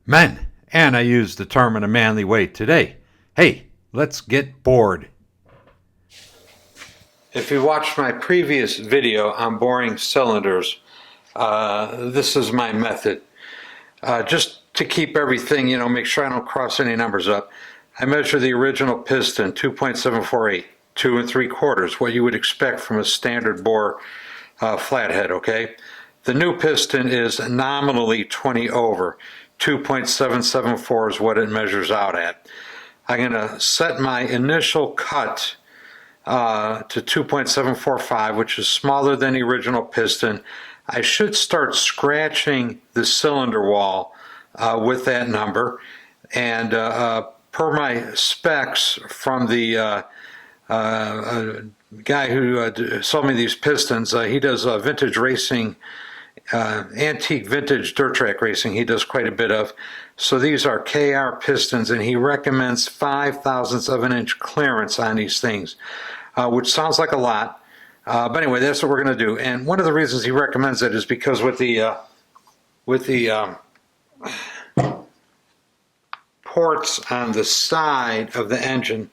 Men, and I use the term in a manly way today. Hey, let's get bored. If you watched my previous video on boring cylinders, this is my method. Just to keep everything, make sure I don't cross any numbers up, I measure the original piston, 2.748, 2 3/4, what you would expect from a standard bore flathead, okay? The new piston is nominally 20 over. 2.774 is what it measures out at. I'm going to set my initial cut to 2.745, which is smaller than the original piston. I should start scratching the cylinder wall with that number, and per my specs from the guy who sold me these pistons, he does vintage racing, antique vintage dirt track racing. He does quite a bit of. So these are KR pistons, and he recommends 5/1000ths of an inch clearance on these things, which sounds like a lot. But anyway, that's what we're going to do. And one of the reasons he recommends it is because with the ports on the side of the engine,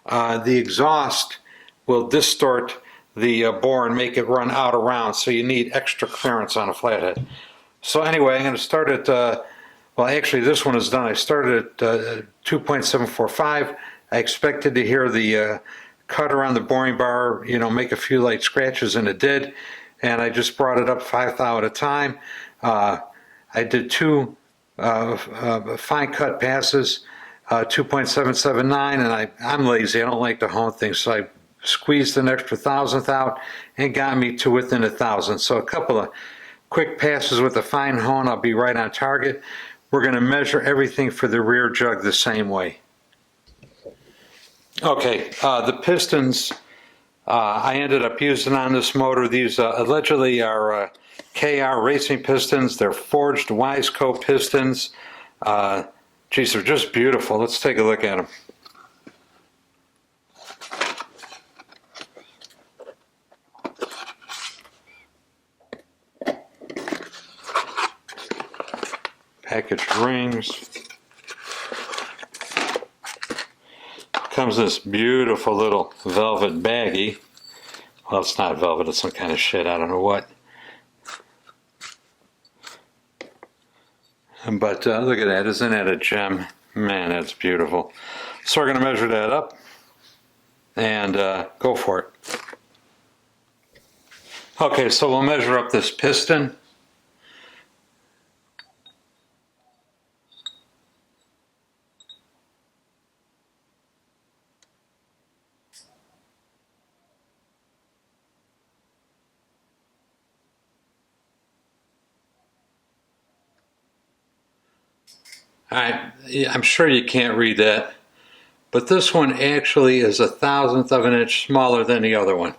the exhaust will distort the bore and make it run out of rounds, so you need extra clearance on a flathead. So anyway, I'm going to start at, well actually this one is done. I started at 2.745. I expected to hear the cut around the boring bar, make a few light scratches, and it did. And I just brought it up 5 thou at a time. I did two fine cut passes, 2.779, and I'm lazy. I don't like to hone things, so I squeezed an extra 1,000th out and got me to within 1,000. So a couple of quick passes with a fine hone, I'll be right on target. We're going to measure everything for the rear jug the same way. Okay, the pistons I ended up using on this motor, these allegedly are KR racing pistons. They're forged Wiseco pistons. Geez, they're just beautiful. Let's take a look at them. Packaged rings. Comes this beautiful little velvet baggie. Well, it's not velvet, it's some kind of shit, I don't know what. But look at that, isn't that a gem? Man, that's beautiful. So we're going to measure that up and go for it. Okay, so we'll measure up this piston. I'm sure you can't read that, but this one actually is 1,000th of an inch smaller than the other one.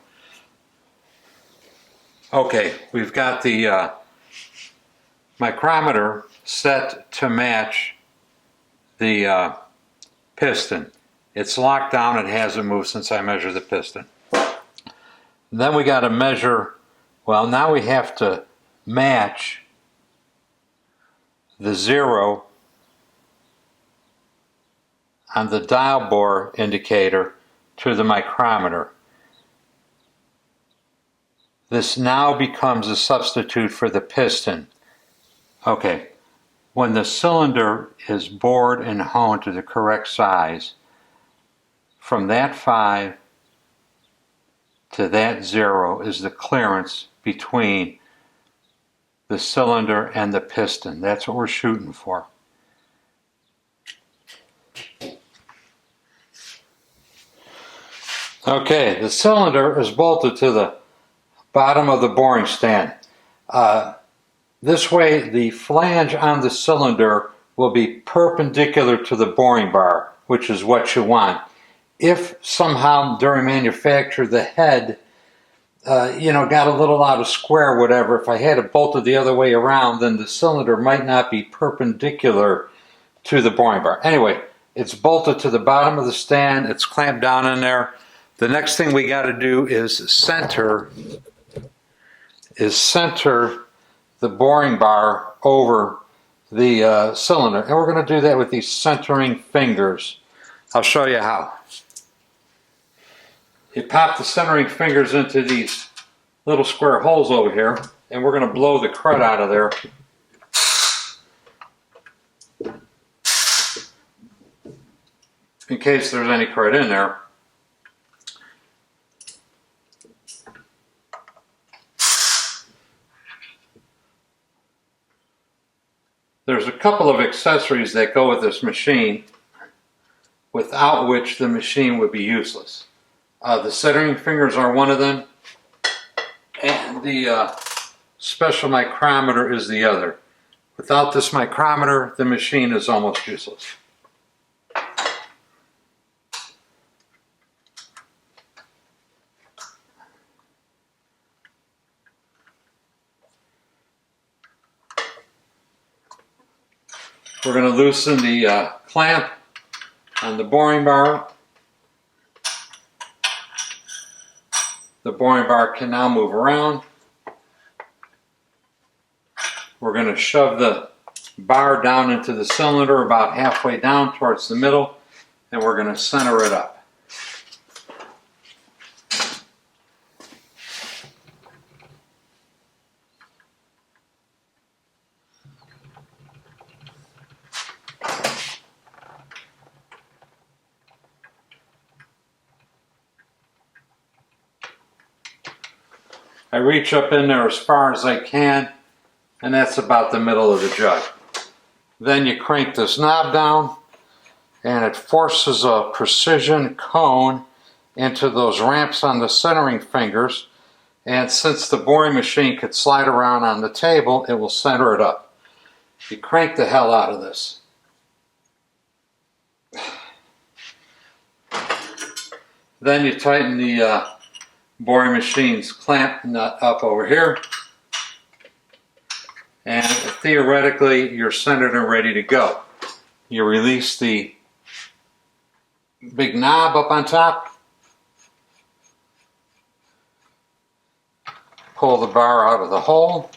Okay, we've got the micrometer set to match the piston. It's locked down, it hasn't moved since I measured the piston. Then we got to measure, well, now we have to match the 0 on the dial bore indicator to the micrometer. This now becomes a substitute for the piston. Okay, when the cylinder is bored and honed to the correct size, from that 5 to that 0 is the clearance between the cylinder and the piston. That's what we're shooting for. Okay, the cylinder is bolted to the bottom of the boring stand. This way the flange on the cylinder will be perpendicular to the boring bar, which is what you want. If somehow during manufacture the head got a little out of square or whatever, if I had it bolted the other way around, then the cylinder might not be perpendicular to the boring bar. Anyway, it's bolted to the bottom of the stand, it's clamped down in there. The next thing we got to do is center the boring bar over the cylinder. And we're going to do that with these centering fingers. I'll show you how. You pop the centering fingers into these little square holes over here, and we're going to blow the crud out of there. In case there's any crud in there. There's a couple of accessories that go with this machine, without which the machine would be useless. The centering fingers are one of them, and the special micrometer is the other. Without this micrometer, the machine is almost useless. We're going to loosen the clamp on the boring bar. The boring bar can now move around. We're going to shove the bar down into the cylinder about halfway down towards the middle, and we're going to center it up. I reach up in there as far as I can, and that's about the middle of the jug. Then you crank this knob down, and it forces a precision cone into those ramps on the centering fingers, and since the boring machine could slide around on the table, it will center it up. You crank the hell out of this. Then you tighten the boring machine's clamp nut up over here, and theoretically you're centered and ready to go. You release the big knob up on top, pull the bar out of the hole.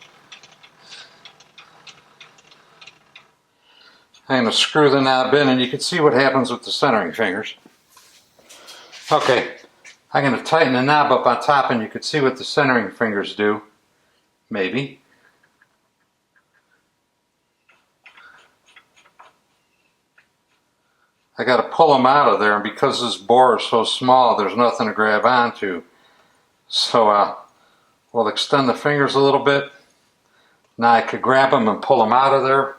I'm going to screw the knob in, and you can see what happens with the centering fingers. Okay. I'm going to tighten the knob up on top, and you can see what the centering fingers do. Maybe. I got to pull them out of there, and because this bore is so small, there's nothing to grab onto. So we'll extend the fingers a little bit. Now I could grab them and pull them out of there.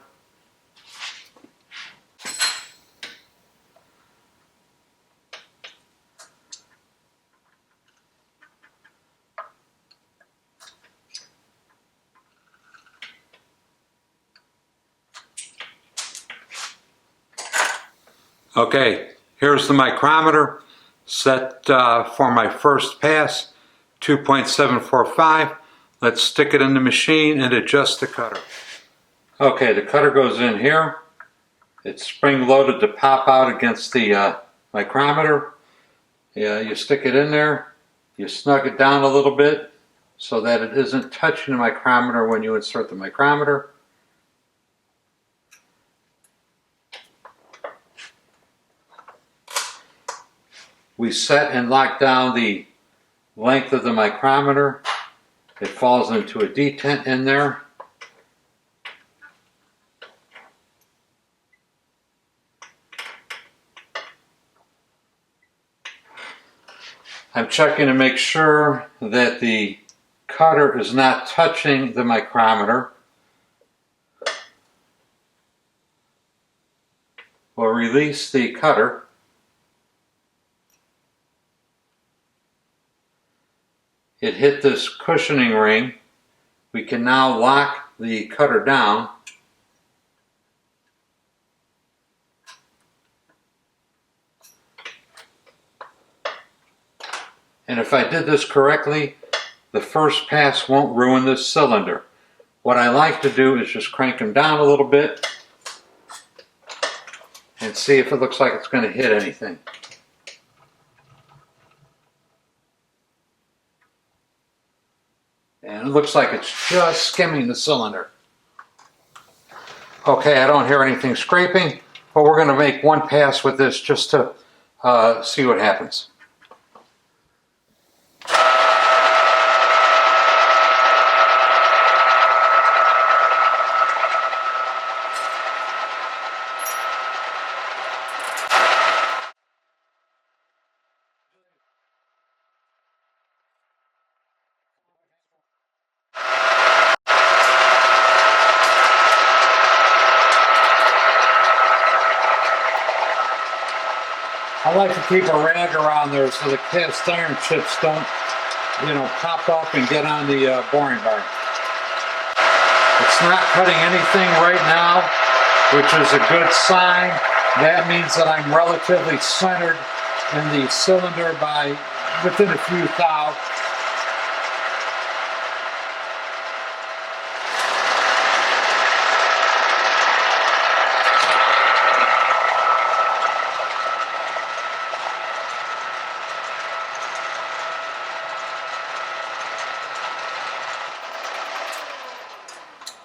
Okay, here's the micrometer set for my first pass, 2.745. Let's stick it in the machine and adjust the cutter. Okay, the cutter goes in here. It's spring loaded to pop out against the micrometer. Yeah, you stick it in there, you snug it down a little bit so that it isn't touching the micrometer when you insert the micrometer. We set and lock down the length of the micrometer. It falls into a detent in there. I'm checking to make sure that the cutter is not touching the micrometer. We'll release the cutter. It hit this cushioning ring. We can now lock the cutter down. And if I did this correctly, the first pass won't ruin this cylinder. What I like to do is just crank them down a little bit and see if it looks like it's going to hit anything. And it looks like it's just skimming the cylinder. Okay, I don't hear anything scraping, but we're going to make one pass with this just to see what happens. I like to keep a rag around there so the cast iron chips don't, pop up and get on the boring bar. It's not cutting anything right now, which is a good sign. That means that I'm relatively centered in the cylinder by within a few thou.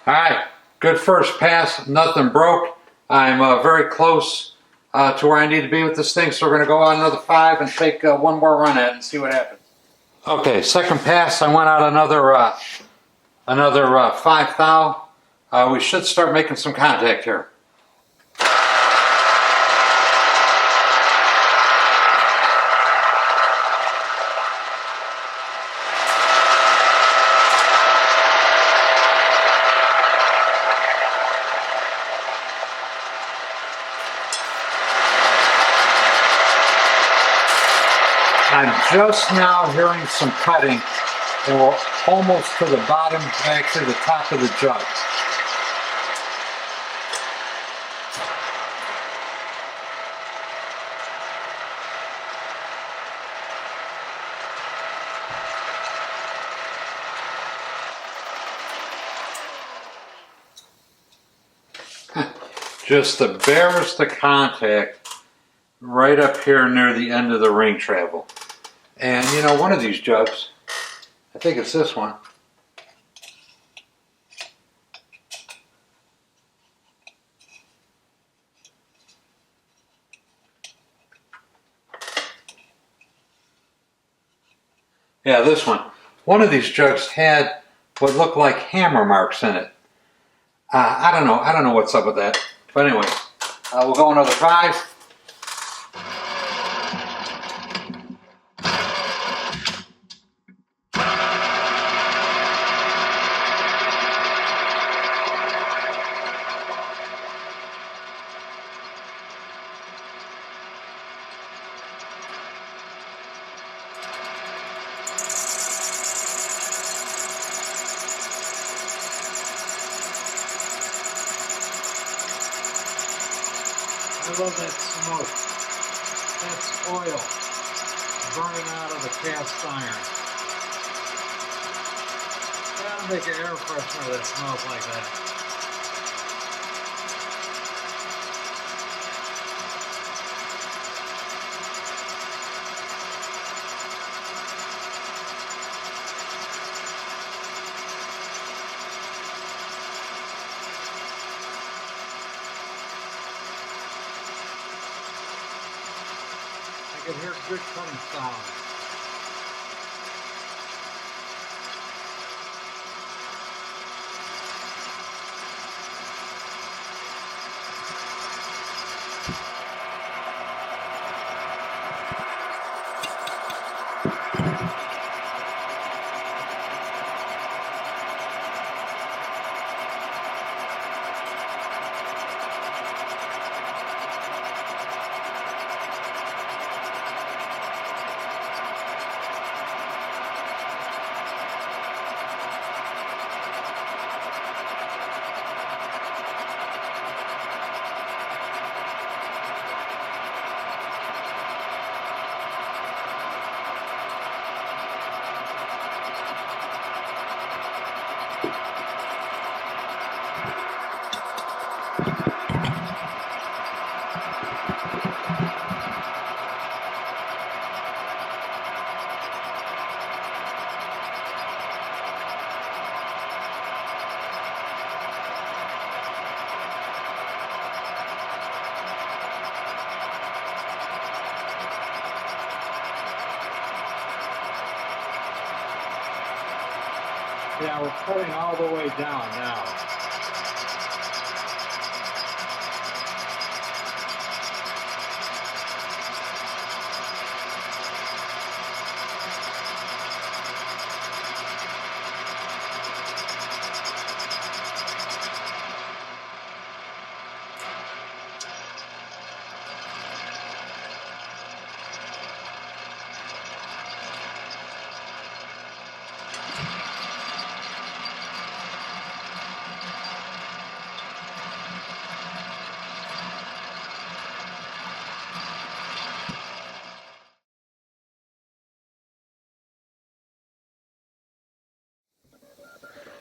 All right, good first pass, nothing broke. I'm very close to where I need to be with this thing, so we're going to go on another 5 and take one more run at it and see what happens. Okay, second pass, I went out another 5 thou. We should start making some contact here. I'm just now hearing some cutting, and we're almost to the bottom, actually the top of the jugs. Just the barest of contact right up here near the end of the ring travel. And one of these jugs, I think it's this one. Yeah, this one. One of these jugs had what looked like hammer marks in it. I don't know what's up with that. But anyway, we'll go another 5. I love that smoke. That's oil burning out of the cast iron. Gotta make an air freshener that smells like that. I can hear good cutting sound. Yeah, we're pulling all the way down now.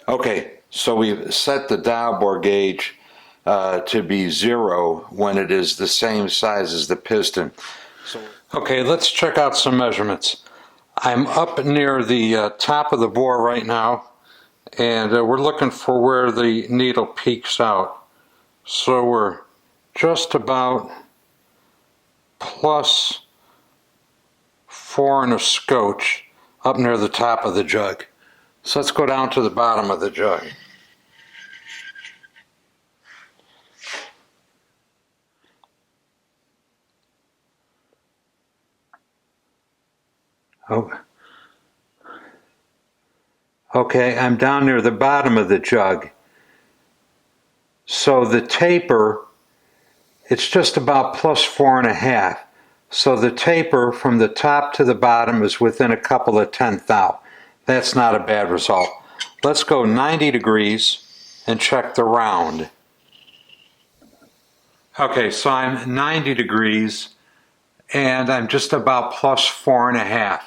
Okay, so we've set the dial bore gauge to be 0 when it is the same size as the piston. Okay, let's check out some measurements. I'm up near the top of the bore right now, and we're looking for where the needle peaks out. So we're just about +4 and a scotch up near the top of the jug. So let's go down to the bottom of the jug. Oh. Okay, I'm down near the bottom of the jug. So the taper, it's just about +4.5. So the taper from the top to the bottom is within a couple of 10thou. That's not a bad result. Let's go 90 degrees and check the round. Okay, so I'm 90 degrees and I'm just about +4.5.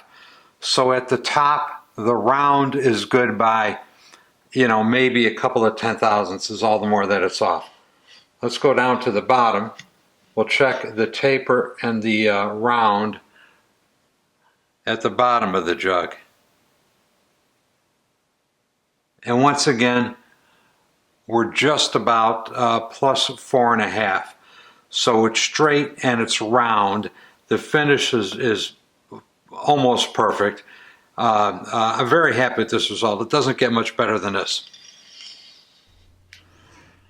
So at the top, the round is good by, maybe a couple of 10,000ths is all the more that it's off. Let's go down to the bottom. We'll check the taper and the round at the bottom of the jug. And once again, we're just about +4.5. So it's straight and it's round. The finish is almost perfect. I'm very happy with this result. It doesn't get much better than this.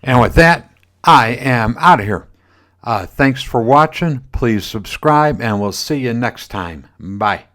And with that, I am out of here. Thanks for watching. Please subscribe, and we'll see you next time. Bye.